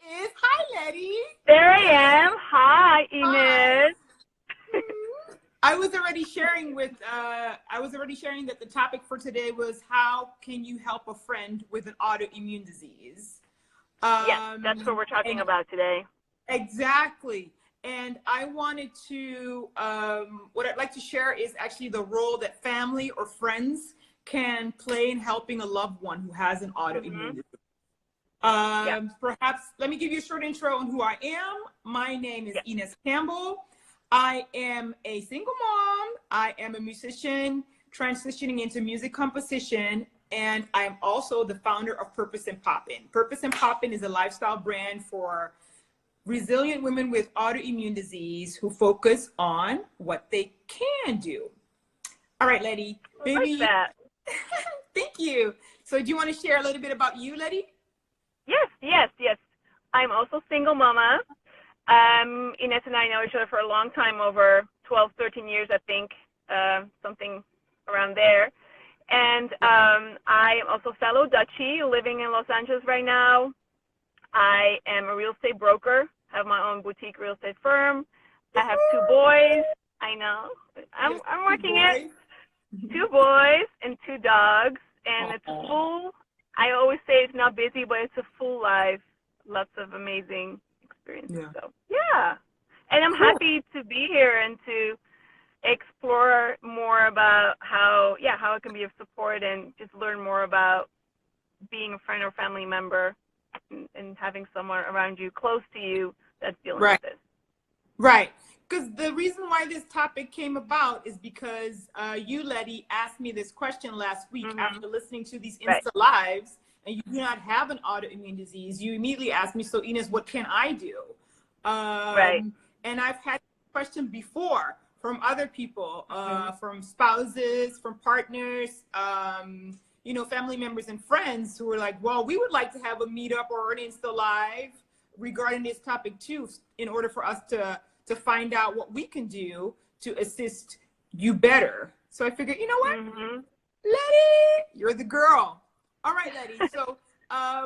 Is hi, Letty. There I am. Hi, Hi. Ines. I was already sharing that the topic for today was how can you help a friend with an autoimmune disease? Yes, that's what we're talking And about today. exactly. And I wanted to, what I'd like to share is actually the role that family or friends can play in helping a loved one who has an autoimmune Mm-hmm. disease. Yeah. Perhaps let me give you a short intro on who I am. My name is Yeah. Ines Kembel. I am a single mom. I am a musician transitioning into music composition, and I'm also the founder of Purpose and Poppin. Purpose and Poppin is a lifestyle brand for resilient women with autoimmune disease who focus on what they can do. All right, Letty, I like maybe, that. thank you. So do you want to share a little bit about you, Letty? Yes. I'm also single mama. Ines and I know each other for a long time, over 12, 13 years, I think, something around there. And I am also fellow Dutchie living in Los Angeles right now. I am a real estate broker, have my own boutique real estate firm. I have two boys. I know. Yes, I'm two working it. boys. Two boys and two dogs, and it's a Aw. full, I always say it's not busy, but it's a full life. Lots of amazing experiences. Yeah. So, yeah. And I'm Cool. happy to be here and to explore more about how it can be of support and just learn more about being a friend or family member and having someone around you, close to you, that's dealing Right. with this. Right. Because the reason why this topic came about is because you, Letty, asked me this question last week Mm-hmm. after listening to these Right. Insta lives, and you do not have an autoimmune disease. You immediately asked me, so Ines, what can I do? Right. And I've had this question before from other people, Mm-hmm. from spouses, from partners, family members and friends who were like, well, we would like to have a meetup or an Insta live regarding this topic too, in order for us to find out what we can do to assist you better. So I figured, you know what, Mm-hmm. Letty, you're the girl. All right, Letty. So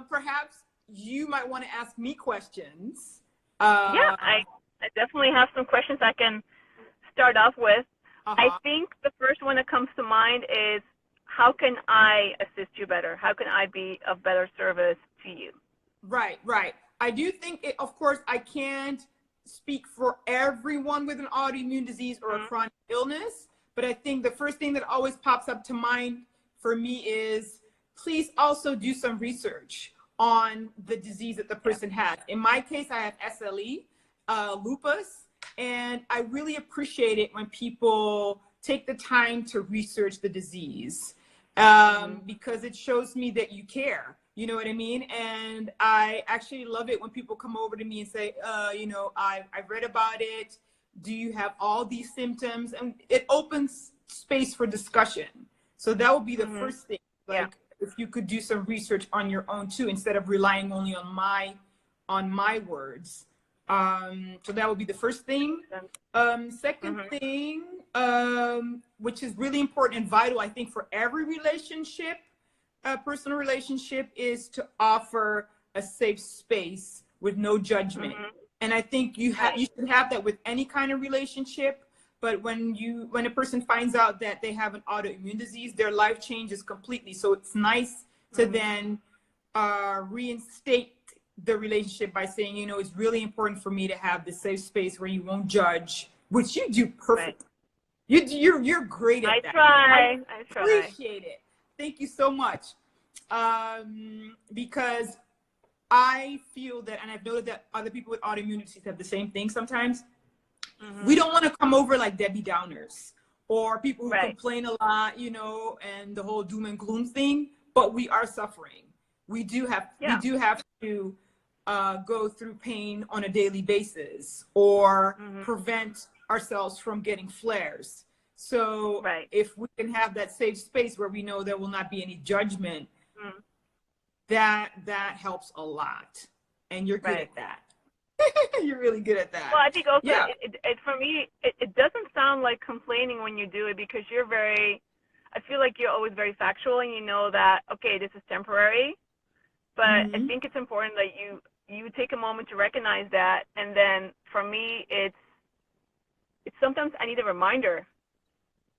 perhaps you might want to ask me questions. Yeah, I definitely have some questions I can start off with. I Uh-huh. think the first one that comes to mind is, how can I assist you better? How can I be of better service to you? Right, right. I do think it, of course, I can't speak for everyone with an autoimmune disease or a Mm-hmm. chronic illness, but I think the first thing that always pops up to mind for me is please also do some research on the disease that the Yeah. person has. In my case, I have SLE, lupus, and I really appreciate it when people take the time to research the disease, Mm-hmm. because it shows me that you care. You know what I mean? And I actually love it when people come over to me and say, I've read about it. Do you have all these symptoms? And it opens space for discussion. So that would be the Mm-hmm. first thing. Yeah. Like if you could do some research on your own too, instead of relying only on my words. So that would be the first thing. Makes sense. Second Mm-hmm. thing, which is really important and vital, I think, for every relationship, personal relationship, is to offer a safe space with no judgment. Mm-hmm. And I think you Right. should have that with any kind of relationship. But when a person finds out that they have an autoimmune disease, their life changes completely. So it's nice to Mm-hmm. then reinstate the relationship by saying, it's really important for me to have this safe space where you won't judge, which you do Right. perfect. You're great at I that. I try. I try. appreciate it. Thank you so much. Because I feel that, and I've noted that other people with autoimmune disease have the same thing sometimes. We Mm-hmm. don't want to come over like Debbie Downers or people who Right. complain a lot, and the whole doom and gloom thing, but we are suffering. We do have Yeah. to go through pain on a daily basis or Mm-hmm. prevent ourselves from getting flares. So Right. if we can have that safe space where we know there will not be any judgment, Mm-hmm. that helps a lot. And you're good Right. at that. You're really good at that. Well, I think also Yeah. for me, it doesn't sound like complaining when you do it, because you're very, I feel like you're always very factual and you know that, okay, this is temporary. But I Mm-hmm. think it's important that you you take a moment to recognize that. And then for me, it's sometimes I need a reminder.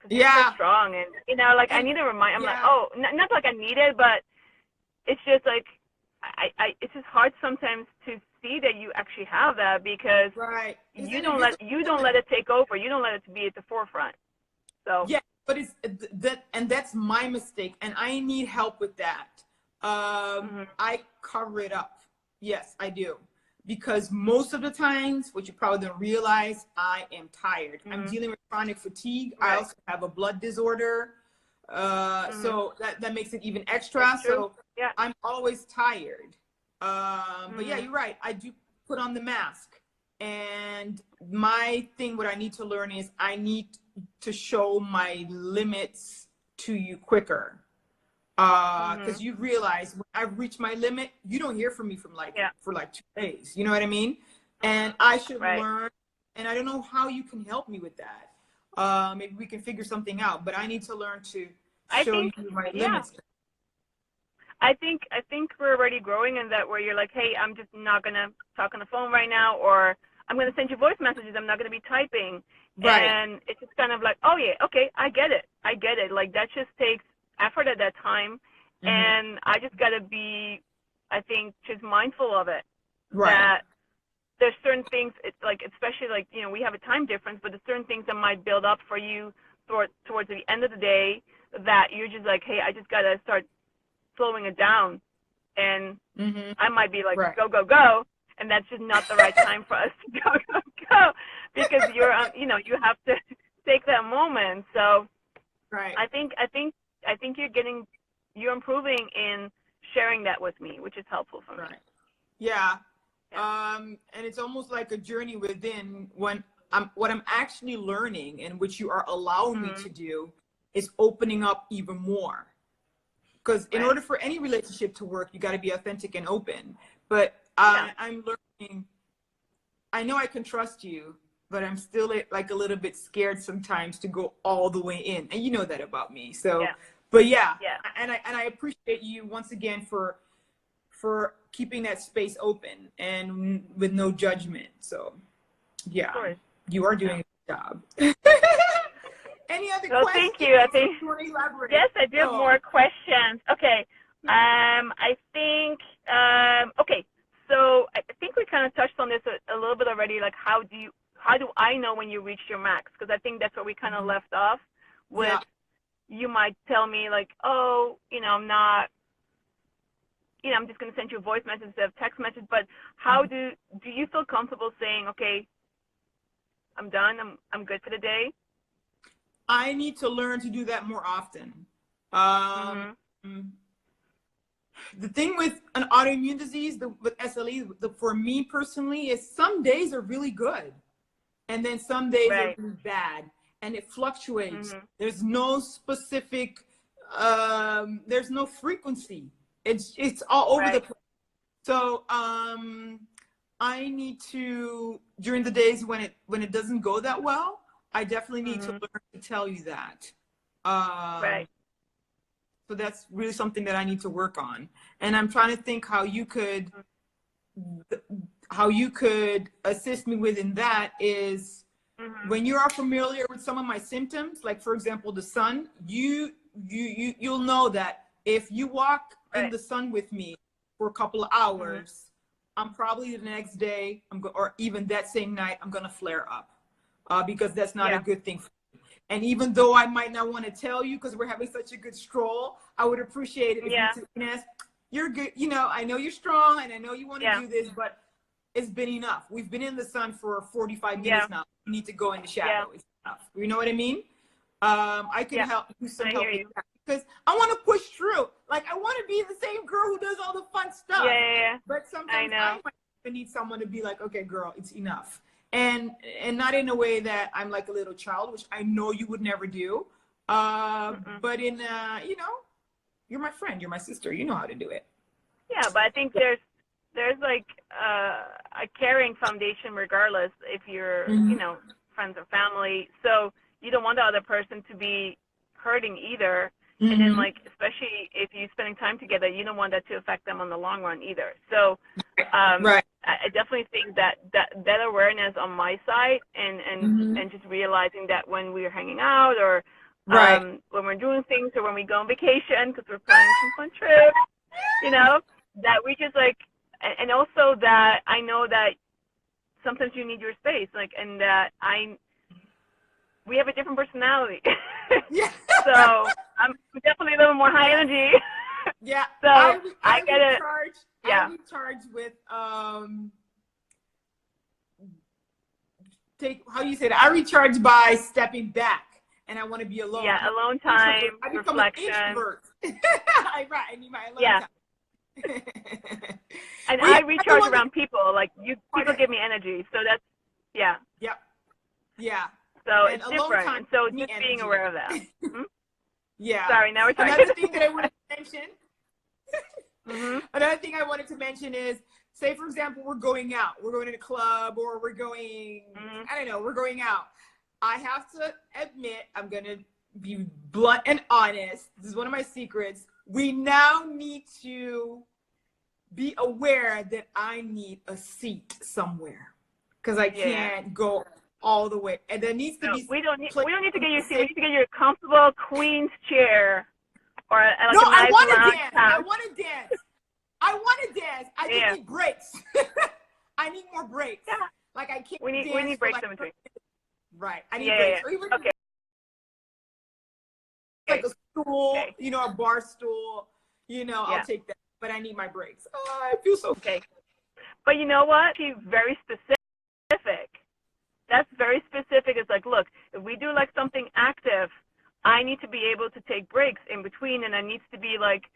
Because you're so strong. And, you know, like, I need a reminder. I'm like, oh, not like I need it, but it's just like, it's just hard sometimes to see that you actually have that, because you don't let it take over. You don't let it be at the forefront. So yeah, but it's that, and that's my mistake, and I need help with that. I cover it up. Yes, I do, because most of the times, what you probably don't realize, I am tired. I'm dealing with chronic fatigue. I also have a blood disorder, so that makes it even extra. So I'm always tired. But yeah, you're right. I do put on the mask, and my thing, what I need to learn is I need to show my limits to you quicker. Because you realize when I've reached my limit, you don't hear from me for like 2 days. You know what I mean? And I should learn, and I don't know how you can help me with that. Maybe we can figure something out, but I need to learn to show you my limits. I think we're already growing in that, where you're like, hey, I'm just not gonna talk on the phone right now, or I'm gonna send you voice messages. I'm not gonna be typing. And it's just kind of like, oh yeah, okay, I get it. Like, that just takes effort at that time, and I just gotta be, I think, just mindful of it. That there's certain things, it's like, especially like, you know, we have a time difference, but there's certain things that might build up for you towards the end of the day, that you're just like, hey, I just gotta start slowing it down. And I might be like, go, go, go, and that's just not the right time for us to go, go, go, because you're, you know, you have to take that moment. So I think you're improving in sharing that with me, which is helpful for me. And it's almost like a journey within, what I'm actually learning, and which you are allowing me to do, is opening up even more. Because in order for any relationship to work, you got to be authentic and open. But I'm learning, I know I can trust you, but I'm still like a little bit scared sometimes to go all the way in. And you know that about me. So, but and I appreciate you once again for keeping that space open and with no judgment. So you are doing a good job. Any other questions? Thank you. I think, yes, I do have more questions. Okay. I think, okay. So I think we kind of touched on this a little bit already. Like, how do I know when you reached your max? Because I think that's where we kind of left off with, you might tell me like, oh, you know, I'm not, you know, I'm just going to send you a voice message instead of text message. But how do you feel comfortable saying, okay, I'm done, I'm good for the day? I need to learn to do that more often. The thing with an autoimmune disease, with SLE, for me personally, is some days are really good, and then some days are really bad, and it fluctuates. There's no specific, there's no frequency. It's all over the place. So I need to, during the days when it doesn't go that well, I definitely need to learn to tell you that. So that's really something that I need to work on. And I'm trying to think how you could assist me within that is when you are familiar with some of my symptoms, like for example, the sun, you'll know that if you walk in the sun with me for a couple of hours, I'm probably the next day, or even that same night, I'm going to flare up. Because that's not a good thing for me. And even though I might not want to tell you because we're having such a good stroll, I would appreciate it if you said, Ines, you're good. You know, I know you're strong and I know you want to do this, but it's been enough. We've been in the sun for 45 minutes now. We need to go in the shadow. It's enough. You know what I mean? I can help do some help with that because I want to push through. Like, I want to be the same girl who does all the fun stuff. But sometimes I might need someone to be like, okay, girl, it's enough. And not in a way that I'm like a little child, which I know you would never do. But in, you know, you're my friend, you're my sister, you know how to do it. Yeah, but I think there's like a caring foundation regardless if you're, you know, friends or family. So you don't want the other person to be hurting either. And then, like, especially if you're spending time together, you don't want that to affect them on the long run either. So Right. I definitely think that awareness on my side and just realizing that when we're hanging out or Right. when we're doing things or when we go on vacation because we're planning some fun trips, you know, that we just like, and also that I know that sometimes you need your space, like, and that we have a different personality. Yeah. So I'm definitely a little more high energy. Yeah. So I get it. Yeah. I recharge with how do you say that? I recharge by stepping back, and I want to be alone. Yeah, alone time, I become reflection. An introvert. I need my alone time. And I recharge around people. Like people give me energy. So that's yeah. Yep. Yeah. So and it's different. And so just being aware of that. Yeah. Sorry, now we're talking. Another thing that I wanted to mention. Another thing I wanted to mention is, say for example, we're going out. We're going to the club, or we're going. I don't know. We're going out. I have to admit, I'm gonna be blunt and honest. This is one of my secrets. We now need to be aware that I need a seat somewhere because I can't go all the way, and there needs to be. We don't need to get your seat. We need to get you a comfortable queen's chair, or like a nice I want lounge to dance. couch. I want to dance. I just need breaks. I need more breaks. Yeah. Like I can't. We need breaks in between. Right. I need breaks. Or even like a stool, you know, a bar stool. You know, I'll take that. But I need my breaks. Oh, I feel so okay. But you know what? She's very specific. That's very specific. It's like, look, if we do like something active, I need to be able to take breaks in between, and there needs to be like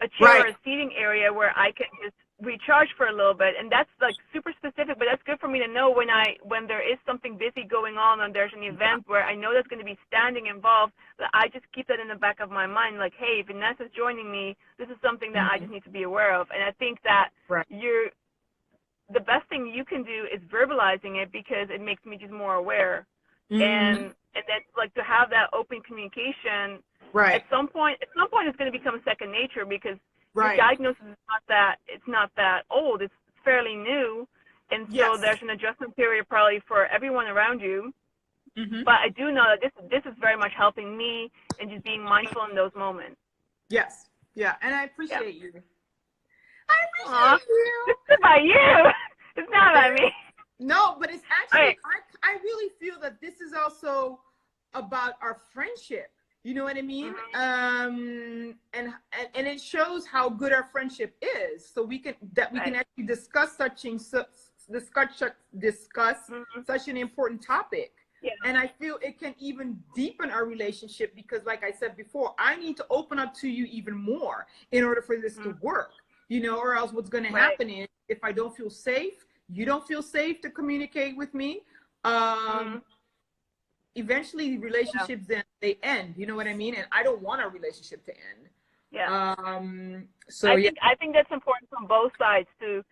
a chair or a seating area where I can just recharge for a little bit. And that's like super specific, but that's good for me to know when there is something busy going on and there's an event where I know there's going to be standing involved, that I just keep that in the back of my mind. Like, hey, Vanessa's joining me. This is something that I just need to be aware of. And I think that the best thing you can do is verbalizing it, because it makes me just more aware. And then like to have that open communication. At some point it's going to become second nature, because your diagnosis is not that old. It's fairly new, and so there's an adjustment period probably for everyone around you. But I do know that this is very much helping me and just being mindful in those moments. Yes, yeah, and I appreciate you. I appreciate you. It's about you. It's not about me. No, but it's actually I really feel that this is also about our friendship. You know what I mean? And it shows how good our friendship is. So we can actually discuss such an important topic. Yeah. And I feel it can even deepen our relationship, because like I said before, I need to open up to you even more in order for this to work, you know, or else what's going to happen is, if I don't feel safe, you don't feel safe to communicate with me. Eventually relationships then they end, you know what I mean? And I don't want our relationship to end. Yeah. I think that's important from both sides too,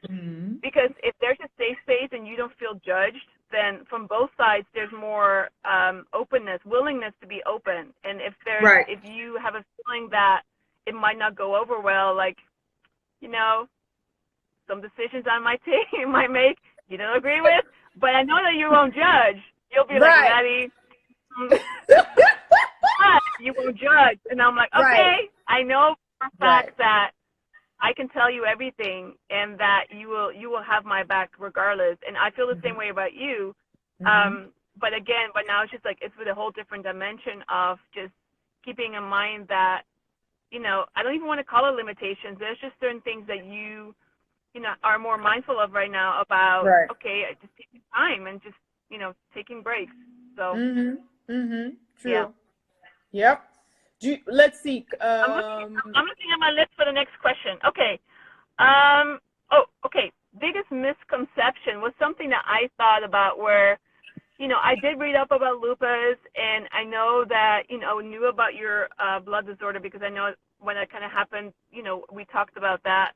because if there's a safe space and you don't feel judged, then from both sides there's more openness, willingness to be open. And if if you have a feeling that it might not go over well, like, you know, some decisions I might make you don't agree with, but I know that you won't judge. You'll be like, Letty, you won't judge. And I'm like, okay, I know for a fact that I can tell you everything, and that you will have my back regardless. And I feel the same way about you. But now it's just like, it's with a whole different dimension of just keeping in mind that, you know, I don't even want to call it limitations. There's just certain things that you know, are more mindful of right now about, okay, just taking time and just, you know, taking breaks. So. True. Yeah. Yep. Let's see. I'm looking at my list for the next question. Okay. Okay. Biggest misconception was something that I thought about, where, you know, I did read up about lupus, and I know that, you know, knew about your blood disorder, because I know when that kind of happened, you know, we talked about that.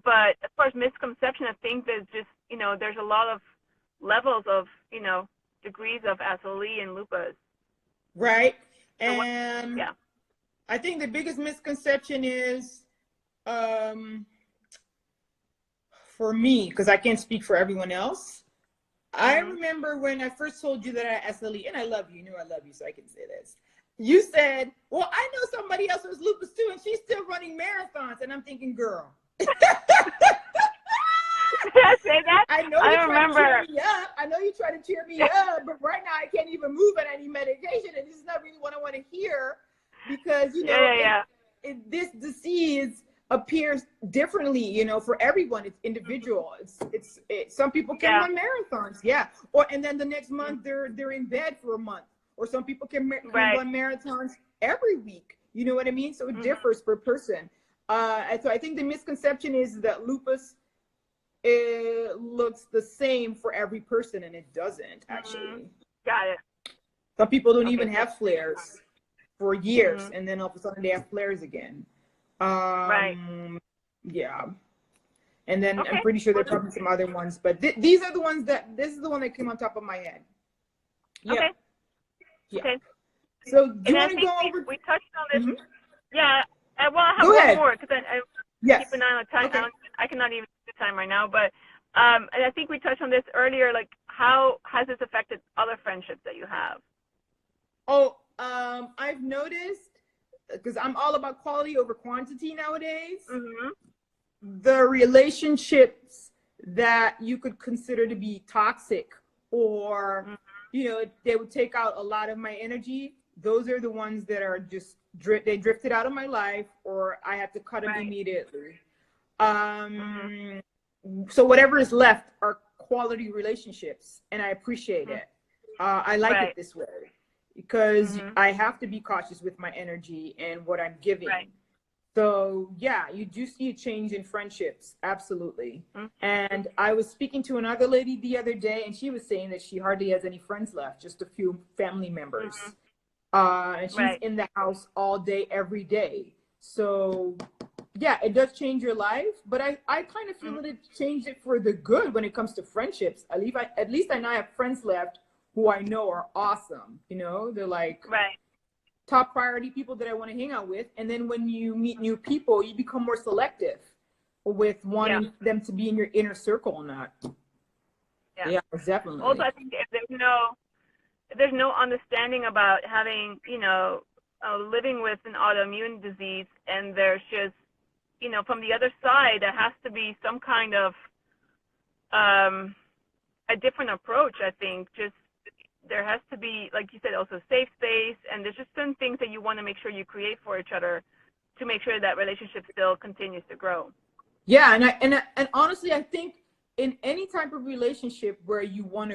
But as far as misconception, I think there's just, you know, there's a lot of levels of, you know, degrees of SLE and lupus. Right. And I think the biggest misconception is for me, because I can't speak for everyone else, I Mm-hmm. remember when I first told you that I SLE, and I love you, I know I love you, so I can say this. You said, well, I know somebody else with lupus too, and she's still running marathons. And I'm thinking, girl. Did I say that? I know I you try to remember. cheer me up. I know you try to cheer me up, but right now I can't even move on any medication, and this is not really what I want to hear, because this disease appears differently, for everyone. It's individual. It's some people can run marathons, and then the next month they're in bed for a month, or some people can run marathons every week. You know what I mean? So it differs per person. And so I think the misconception is that lupus, it looks the same for every person, and it doesn't actually. Got it. Some people don't even have flares for years, and then all of a sudden they have flares again. Yeah. And then I'm pretty sure there are probably some other ones, but these are the ones this is the one that came on top of my head. Yeah. Okay. Yeah. Okay. So do you want to go over? We touched on this. Yeah. Well, I have Go one ahead. more, because I keep an eye on the time. Okay. I cannot even see the time right now, but and I think we touched on this earlier. Like, how has this affected other friendships that you have? Oh, I've noticed, because I'm all about quality over quantity nowadays. The relationships that you could consider to be toxic, or they would take out a lot of my energy. Those are the ones that are just they drifted out of my life, or I had to cut them immediately. So whatever is left are quality relationships, and I appreciate it. I like it this way, because I have to be cautious with my energy and what I'm giving. So yeah, you do see a change in friendships, absolutely. And I was speaking to another lady the other day, and she was saying that she hardly has any friends left, just a few family members. And she's in the house all day, every day. So yeah, it does change your life, but I kind of feel that it changed it for the good when it comes to friendships. At least I now have friends left who I know are awesome. They're like top priority people that I want to hang out with. And then when you meet new people, you become more selective with wanting them to be in your inner circle or not. Yeah, definitely. Also, I think if there's no understanding about having, living with an autoimmune disease, and there's just, from the other side, there has to be some kind of a different approach, I think. Just there has to be, like you said, also safe space, and there's just certain things that you want to make sure you create for each other to make sure that relationship still continues to grow. Yeah, and honestly, I think in any type of relationship where you want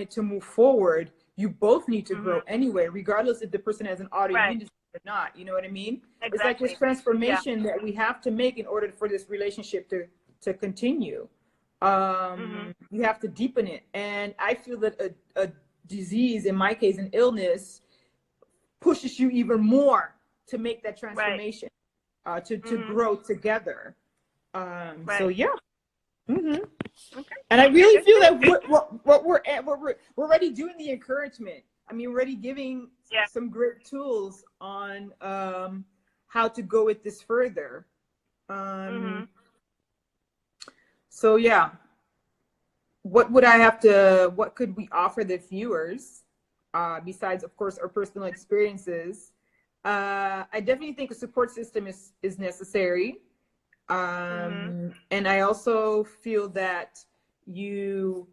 it to move forward, you both need to grow anyway, regardless if the person has an autoimmune disease or not. You know what I mean? Exactly. It's like this transformation that we have to make in order for this relationship to continue. You have to deepen it. And I feel that a disease, in my case, an illness, pushes you even more to make that transformation, to grow together. So yeah. And I really feel that what we're already doing the encouragement. I mean, we're already giving some great tools on how to go with this further. So yeah, what could we offer the viewers besides, of course, our personal experiences? I definitely think a support system is necessary. And I also feel that you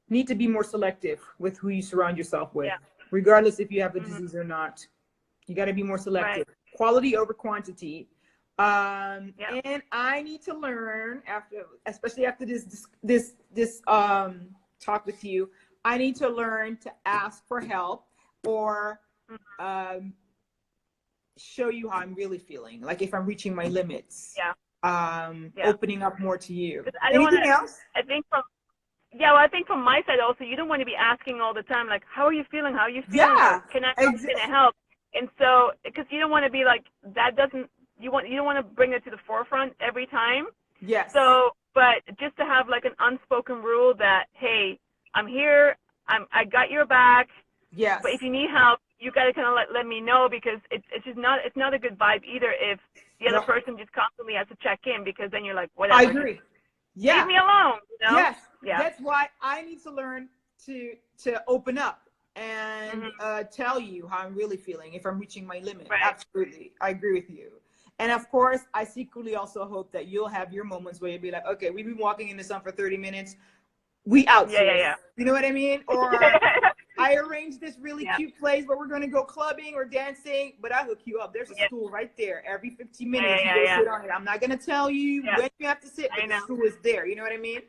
need to be more selective with who you surround yourself with, regardless if you have the disease or not. You got to be more selective. Quality over quantity. And I need to learn, especially after this talk with you, I need to learn to ask for help, or show you how I'm really feeling, like if I'm reaching my limits. Opening up more to you. Anything else? I think from my side also, you don't want to be asking all the time, like, how are you feeling? How are you feeling? Can I help? And so, because you don't want to be like, you don't want to bring it to the forefront every time. So, but just to have like an unspoken rule that, hey, I'm here, I got your back. But if you need help, you got to kind of let me know, because it's just not, it's not a good vibe either if the other person just constantly has to check in, because then you're like, whatever. I agree. Yeah. Leave me alone. You know? Yes. Yeah. That's why I need to learn to open up and tell you how I'm really feeling if I'm reaching my limit. Right. Absolutely. I agree with you. And of course, I secretly also hope that you'll have your moments where you'll be like, okay, we've been walking in the sun for 30 minutes. We out. Yeah. You know what I mean? Or I arranged this really cute place where we're going to go clubbing or dancing, but I hook you up. There's a stool right there. Every 15 minutes, you go sit on it. I'm not going to tell you when you have to sit, but the stool is there. You know what I mean?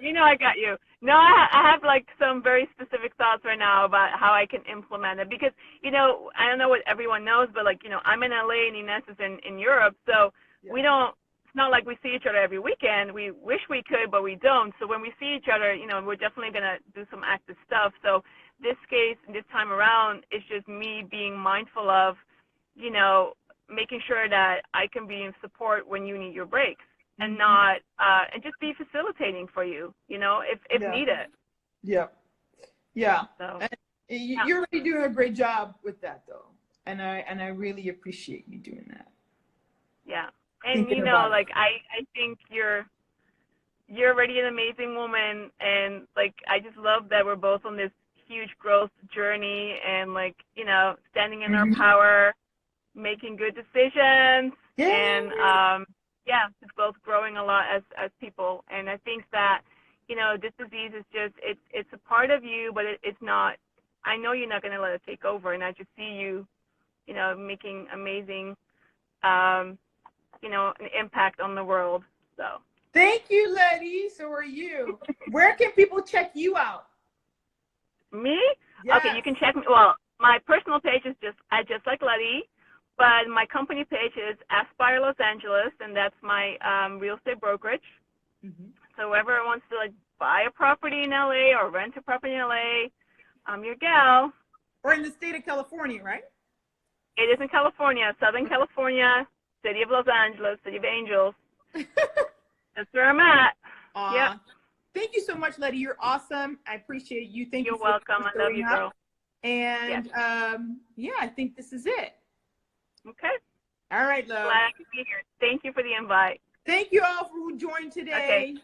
you know, I got you. No, I have like some very specific thoughts right now about how I can implement it, because, you know, I don't know what everyone knows, but like, you know, I'm in LA and Ines is in Europe. So we don't, it's not like we see each other every weekend. We wish we could, but we don't. So when we see each other, you know, we're definitely going to do some active stuff. So this time around, it's just me being mindful of, you know, making sure that I can be in support when you need your breaks. And not, and just be facilitating for you, you know, if needed. Yeah. Yeah. So, and you're really doing a great job with that, though. And I really appreciate you doing that. Yeah. And, you know, like, I think you're already an amazing woman. And, like, I just love that we're both on this huge growth journey and, like, you know, standing in our power, making good decisions. And, it's both growing a lot as people. And I think that, you know, this disease is just, it's a part of you, but it's not, I know you're not going to let it take over. And I just see you, you know, making amazing, you know, an impact on the world. So. Thank you, Letty. So are you. Where can people check you out? Me? Yes. Okay, you can check me. Well, my personal page is just like Letty. But my company page is Aspire Los Angeles, and that's my real estate brokerage. So whoever wants to like buy a property in LA or rent a property in LA, I'm your gal. Or in the state of California, right? It is in California, Southern California, City of Los Angeles, City of Angels. That's where I'm at. Yeah. Thank you so much, Letty. You're awesome. I appreciate you. Thank you. You're welcome. I love you, girl. And I think this is it. Okay. All right, love. Glad to be here. Thank you for the invite. Thank you all for who joined today. Okay.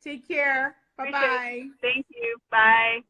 Take care. Bye-bye. Thank you. Bye.